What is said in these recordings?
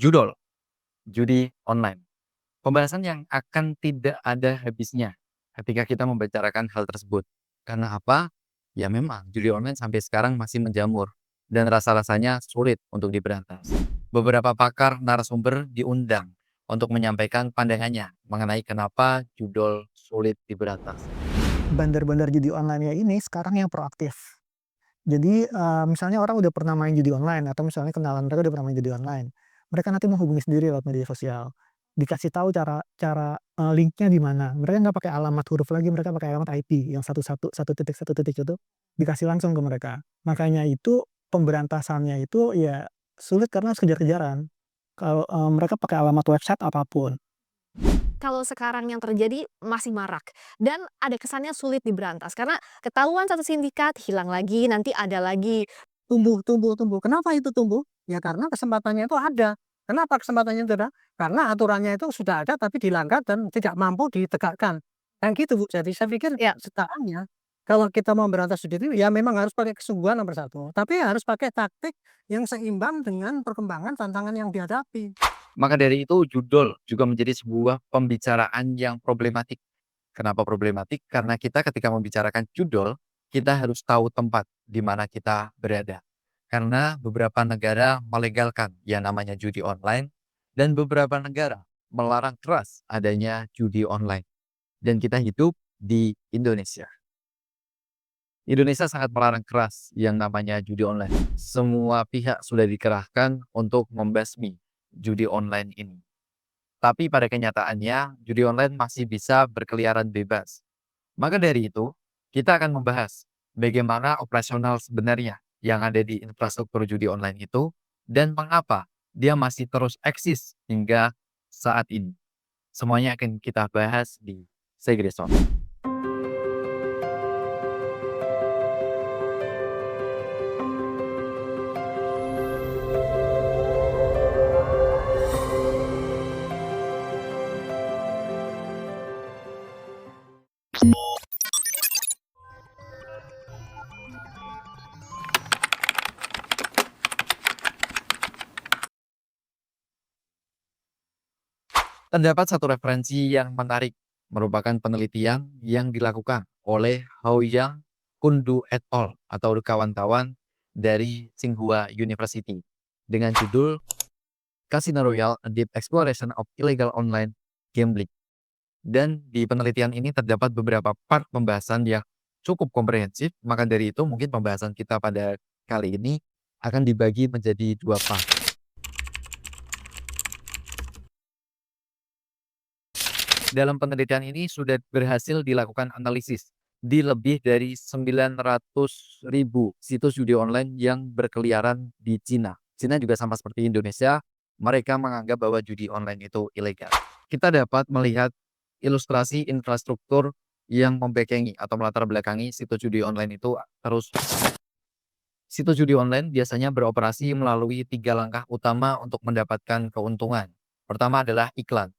Judul, judi online. Pembahasan yang akan tidak ada habisnya ketika kita membicarakan hal tersebut. Karena apa? Ya memang judi online sampai sekarang masih menjamur dan rasa-rasanya sulit untuk diberantas. Beberapa pakar narasumber diundang untuk menyampaikan pandangannya mengenai kenapa judul sulit diberantas. Bandar-bandar judi online-nya ini sekarang yang proaktif. Jadi, misalnya orang udah pernah main judi online atau misalnya kenalan mereka udah pernah main judi online, mereka nanti menghubungi sendiri lewat media sosial. Dikasih tahu cara cara, linknya di mana. Mereka nggak pakai alamat huruf lagi, mereka pakai alamat IP yang 1 titik itu, dikasih langsung ke mereka. Makanya itu pemberantasannya itu ya sulit karena harus kejar-kejaran. Kalau, mereka pakai alamat website apapun. Kalau sekarang yang terjadi masih marak dan ada kesannya sulit diberantas karena ketahuan satu sindikat, hilang lagi, nanti ada lagi. Tumbuh tumbuh tumbuh. Kenapa itu tumbuh? Ya karena kesempatannya itu ada. Kenapa kesempatannya itu ada? Karena aturannya itu sudah ada tapi dilanggar dan tidak mampu ditegakkan. Kan gitu, Bu. Jadi saya pikir Ya, setelahnya kalau kita mau berantas judi itu ya memang harus pakai kesungguhan nomor satu, tapi harus pakai taktik yang seimbang dengan perkembangan tantangan yang dihadapi. Maka dari itu judul juga menjadi sebuah pembicaraan yang problematik. Kenapa problematik? Karena kita ketika membicarakan judul, kita harus tahu tempat di mana kita berada. Karena beberapa negara melegalkan yang namanya judi online dan beberapa negara melarang keras adanya judi online. Dan kita hidup di Indonesia. Indonesia sangat melarang keras yang namanya judi online. Semua pihak sudah dikerahkan untuk membasmi judi online ini. Tapi pada kenyataannya, judi online masih bisa berkeliaran bebas. Maka dari itu, kita akan membahas bagaimana operasional sebenarnya yang ada di infrastruktur judi online itu dan mengapa dia masih terus eksis hingga saat ini. Semuanya akan kita bahas di Segreson. Terdapat satu referensi yang menarik, merupakan penelitian yang dilakukan oleh Haoyang Kundu et al. Atau kawan-kawan dari Tsinghua University dengan judul Casino Royale: A Deep Exploration of Illegal Online Gambling. Dan di penelitian ini terdapat beberapa part pembahasan yang cukup komprehensif, maka dari itu mungkin pembahasan kita pada kali ini akan dibagi menjadi dua part. Dalam penelitian ini sudah berhasil dilakukan analisis di lebih dari 900.000 situs judi online yang berkeliaran di Cina. Cina juga sama seperti Indonesia, mereka menganggap bahwa judi online itu ilegal. Kita dapat melihat ilustrasi infrastruktur yang membekengi atau melatar belakangi situs judi online itu terus. Situs judi online biasanya beroperasi melalui 3 langkah utama untuk mendapatkan keuntungan. Pertama adalah iklan.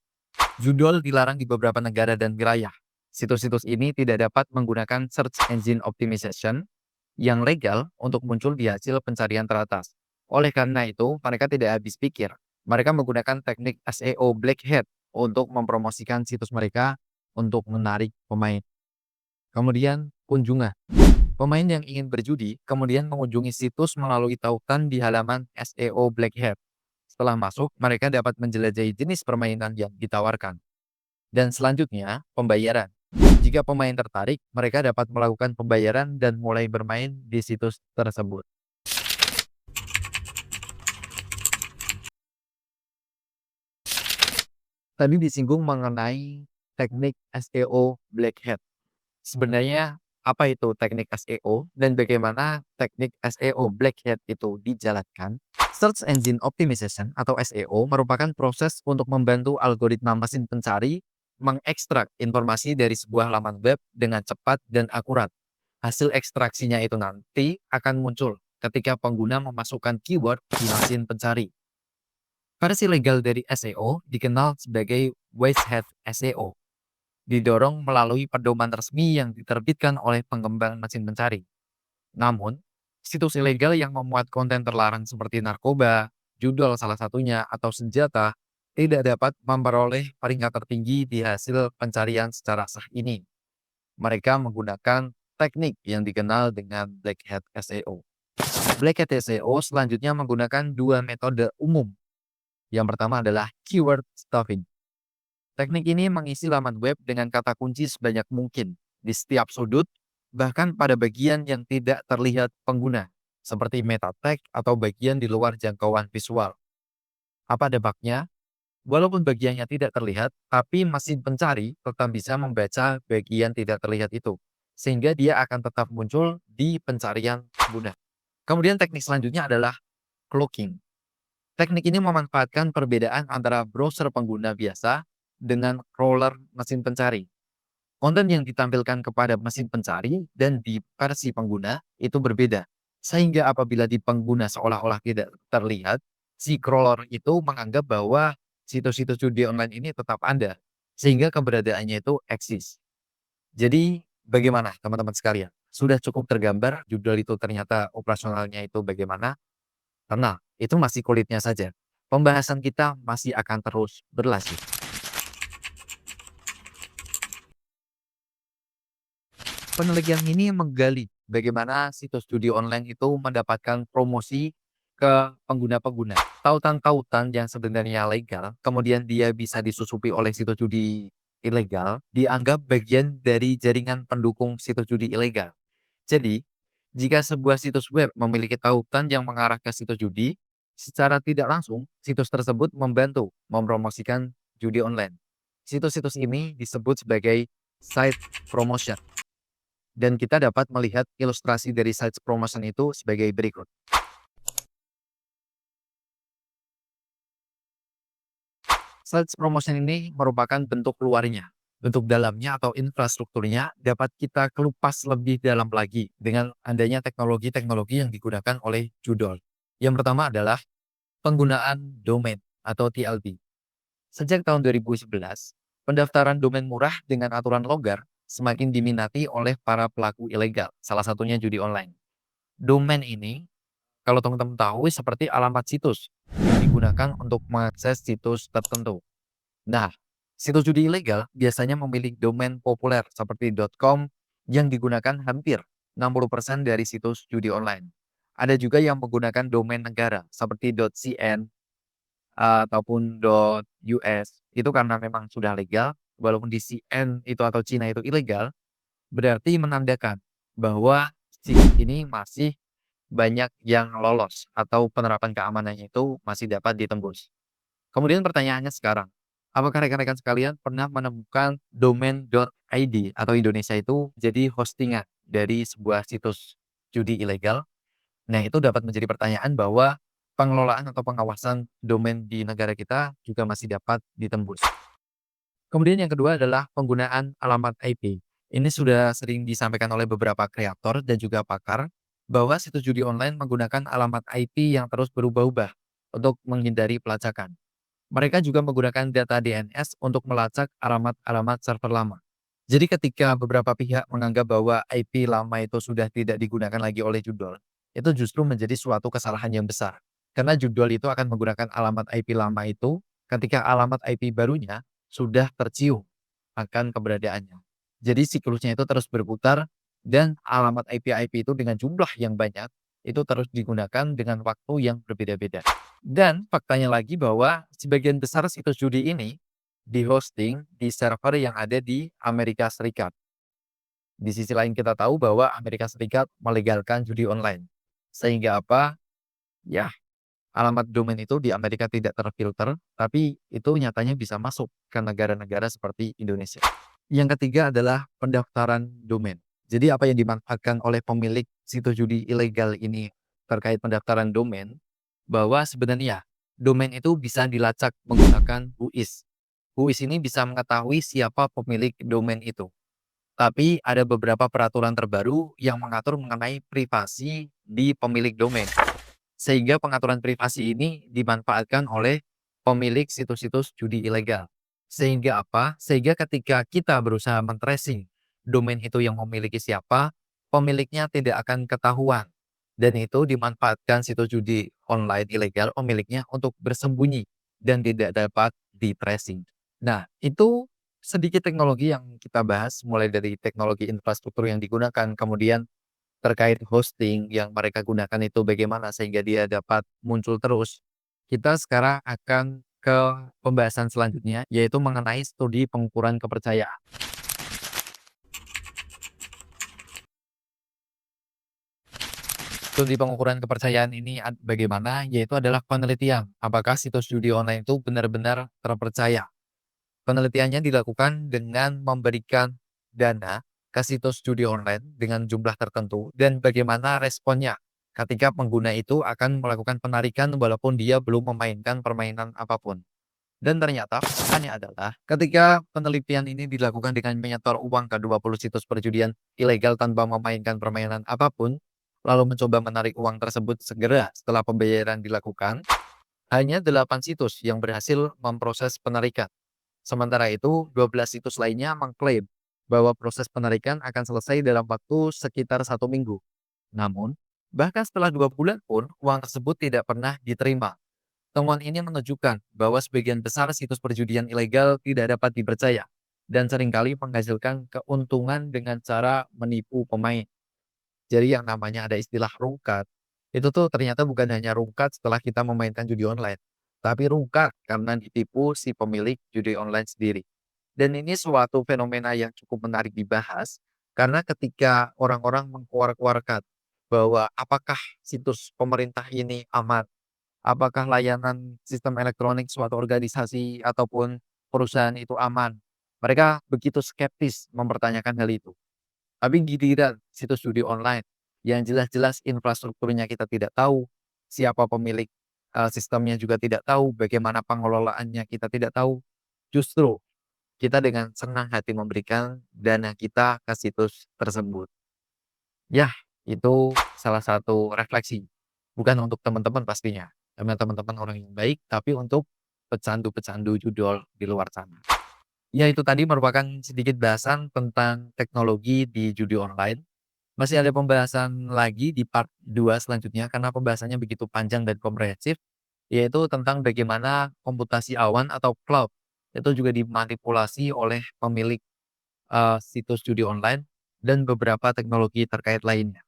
Judul dilarang di beberapa negara dan wilayah. Situs-situs ini tidak dapat menggunakan search engine optimization yang legal untuk muncul di hasil pencarian teratas. Oleh karena itu, mereka tidak habis pikir. Mereka menggunakan teknik SEO black hat untuk mempromosikan situs mereka untuk menarik pemain. Kemudian, kunjungan. Pemain yang ingin berjudi kemudian mengunjungi situs melalui tautan di halaman SEO black hat. Setelah masuk, mereka dapat menjelajahi jenis permainan yang ditawarkan. Dan selanjutnya, pembayaran. Jika pemain tertarik, mereka dapat melakukan pembayaran dan mulai bermain di situs tersebut. Tadi disinggung mengenai teknik SEO Black Hat. Sebenarnya apa itu teknik SEO dan bagaimana teknik SEO Black Hat itu dijalankan? Search Engine Optimization atau SEO merupakan proses untuk membantu algoritma mesin pencari mengekstrak informasi dari sebuah laman web dengan cepat dan akurat. Hasil ekstraksinya itu nanti akan muncul ketika pengguna memasukkan keyword di mesin pencari. Versi legal dari SEO dikenal sebagai Whitehat SEO, didorong melalui pedoman resmi yang diterbitkan oleh pengembang mesin pencari. Namun, situs ilegal yang memuat konten terlarang seperti narkoba, judul salah satunya, atau senjata, tidak dapat memperoleh peringkat tertinggi di hasil pencarian secara sah ini. Mereka menggunakan teknik yang dikenal dengan Black Hat SEO. Black Hat SEO selanjutnya menggunakan dua metode umum. Yang pertama adalah keyword stuffing. Teknik ini mengisi laman web dengan kata kunci sebanyak mungkin di setiap sudut, bahkan pada bagian yang tidak terlihat pengguna, seperti meta tag atau bagian di luar jangkauan visual. Apa dampaknya? Walaupun bagiannya tidak terlihat, tapi mesin pencari tetap bisa membaca bagian tidak terlihat itu, sehingga dia akan tetap muncul di pencarian pengguna. Kemudian teknik selanjutnya adalah cloaking. Teknik ini memanfaatkan perbedaan antara browser pengguna biasa dengan crawler mesin pencari. Konten yang ditampilkan kepada mesin pencari dan di versi pengguna itu berbeda, sehingga apabila di pengguna seolah-olah tidak terlihat, si crawler itu menganggap bahwa situs-situs judi online ini tetap ada, sehingga keberadaannya itu eksis. Jadi, bagaimana teman-teman sekalian? Sudah cukup tergambar judul itu ternyata operasionalnya itu bagaimana? Tenang, itu masih kulitnya saja. Pembahasan kita masih akan terus berlanjut. Penelitian ini menggali bagaimana situs judi online itu mendapatkan promosi ke pengguna-pengguna. Tautan-tautan yang sebenarnya legal, kemudian dia bisa disusupi oleh situs judi ilegal, dianggap bagian dari jaringan pendukung situs judi ilegal. Jadi, jika sebuah situs web memiliki tautan yang mengarah ke situs judi, secara tidak langsung, situs tersebut membantu mempromosikan judi online. Situs-situs ini disebut sebagai site promotion. Dan kita dapat melihat ilustrasi dari site promotion itu sebagai berikut. Site promotion ini merupakan bentuk luarnya. Bentuk dalamnya atau infrastrukturnya dapat kita kelupas lebih dalam lagi dengan adanya teknologi-teknologi yang digunakan oleh judol. Yang pertama adalah penggunaan domain atau TLD. Sejak tahun 2011, pendaftaran domain murah dengan aturan longgar semakin diminati oleh para pelaku ilegal, salah satunya judi online. Domain ini, kalau teman-teman tahu, seperti alamat situs yang digunakan untuk mengakses situs tertentu. Nah, situs judi ilegal biasanya memiliki domain populer seperti .com yang digunakan hampir 60% dari situs judi online. Ada juga yang menggunakan domain negara seperti .cn ataupun .us. Itu karena memang sudah legal, walaupun di CN itu atau Cina itu ilegal, berarti menandakan bahwa situs ini masih banyak yang lolos atau penerapan keamanannya itu masih dapat ditembus. Kemudian pertanyaannya sekarang, apakah rekan-rekan sekalian pernah menemukan domain.id atau Indonesia itu jadi hostingan dari sebuah situs judi ilegal? Nah, itu dapat menjadi pertanyaan bahwa pengelolaan atau pengawasan domain di negara kita juga masih dapat ditembus. Kemudian yang kedua adalah penggunaan alamat IP. Ini sudah sering disampaikan oleh beberapa kreator dan juga pakar bahwa situs judi online menggunakan alamat IP yang terus berubah-ubah untuk menghindari pelacakan. Mereka juga menggunakan data DNS untuk melacak alamat-alamat server lama. Jadi ketika beberapa pihak menganggap bahwa IP lama itu sudah tidak digunakan lagi oleh judol, itu justru menjadi suatu kesalahan yang besar. Karena judol itu akan menggunakan alamat IP lama itu ketika alamat IP barunya sudah tercium akan keberadaannya. Jadi siklusnya itu terus berputar dan alamat IP-IP itu dengan jumlah yang banyak itu terus digunakan dengan waktu yang berbeda-beda. Dan faktanya lagi bahwa sebagian besar situs judi ini di-hosting di server yang ada di Amerika Serikat. Di sisi lain kita tahu bahwa Amerika Serikat melegalkan judi online. Sehingga apa? Ya, alamat domain itu di Amerika tidak terfilter, tapi itu nyatanya bisa masuk ke negara-negara seperti Indonesia. Yang ketiga adalah pendaftaran domain. Jadi apa yang dimanfaatkan oleh pemilik situs judi ilegal ini terkait pendaftaran domain, bahwa sebenarnya domain itu bisa dilacak menggunakan WHOIS. WHOIS ini bisa mengetahui siapa pemilik domain itu. Tapi ada beberapa peraturan terbaru yang mengatur mengenai privasi di pemilik domain. Sehingga pengaturan privasi ini dimanfaatkan oleh pemilik situs-situs judi ilegal. Sehingga apa? Sehingga ketika kita berusaha men-tracing domain itu yang memiliki siapa, pemiliknya tidak akan ketahuan Dan itu dimanfaatkan situs judi online ilegal pemiliknya untuk bersembunyi dan tidak dapat di-tracing. Nah, itu sedikit teknologi yang kita bahas, mulai dari teknologi infrastruktur yang digunakan, kemudian terkait hosting yang mereka gunakan itu bagaimana sehingga dia dapat muncul terus. Kita sekarang akan ke pembahasan selanjutnya, yaitu mengenai studi pengukuran kepercayaan. Studi pengukuran kepercayaan ini bagaimana? Yaitu adalah penelitian. Apakah situs judi online itu benar-benar terpercaya? Penelitiannya dilakukan dengan memberikan dana ke situs judi online dengan jumlah tertentu dan bagaimana responnya ketika pengguna itu akan melakukan penarikan walaupun dia belum memainkan permainan apapun. Dan ternyata faktanya adalah ketika penelitian ini dilakukan dengan menyetor uang ke 20 situs perjudian ilegal tanpa memainkan permainan apapun, lalu mencoba menarik uang tersebut segera setelah pembayaran dilakukan, hanya 8 situs yang berhasil memproses penarikan. Sementara itu, 12 situs lainnya mengklaim bahwa proses penarikan akan selesai dalam waktu sekitar 1 minggu. Namun, bahkan setelah 2 bulan pun, uang tersebut tidak pernah diterima. Temuan ini menunjukkan bahwa sebagian besar situs perjudian ilegal tidak dapat dipercaya dan seringkali menghasilkan keuntungan dengan cara menipu pemain. Jadi yang namanya ada istilah rungkat, itu tuh ternyata bukan hanya rungkat setelah kita memainkan judi online, tapi rungkat karena ditipu si pemilik judi online sendiri. Dan ini suatu fenomena yang cukup menarik dibahas, karena ketika orang-orang mengkuar-kuarkan bahwa apakah situs pemerintah ini aman, apakah layanan sistem elektronik suatu organisasi ataupun perusahaan itu aman, mereka begitu skeptis mempertanyakan hal itu. Tapi giliran situs judi online yang jelas-jelas infrastrukturnya kita tidak tahu, siapa pemilik sistemnya juga tidak tahu, bagaimana pengelolaannya kita tidak tahu, justru kita dengan senang hati memberikan dana kita ke situs tersebut. Yah, itu salah satu refleksi. Bukan untuk teman-teman pastinya, karena teman-teman orang yang baik, tapi untuk pecandu-pecandu judol di luar sana. Ya, itu tadi merupakan sedikit bahasan tentang teknologi di judi online. Masih ada pembahasan lagi di part 2 selanjutnya karena pembahasannya begitu panjang dan komprehensif, yaitu tentang bagaimana komputasi awan atau cloud itu juga dimanipulasi oleh pemilik situs judi online dan beberapa teknologi terkait lainnya.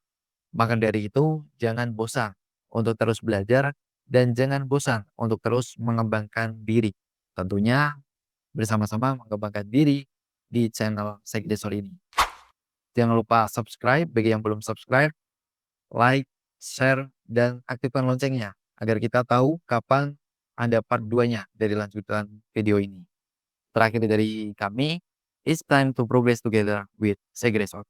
Maka dari itu, jangan bosan untuk terus belajar dan jangan bosan untuk terus mengembangkan diri. Tentunya bersama-sama mengembangkan diri di channel Segdesor ini. Jangan lupa subscribe bagi yang belum subscribe, like, share, dan aktifkan loncengnya agar kita tahu kapan ada part 2-nya dari lanjutan video ini. Terakhir dari kami, it's time to progress together with Segdesor.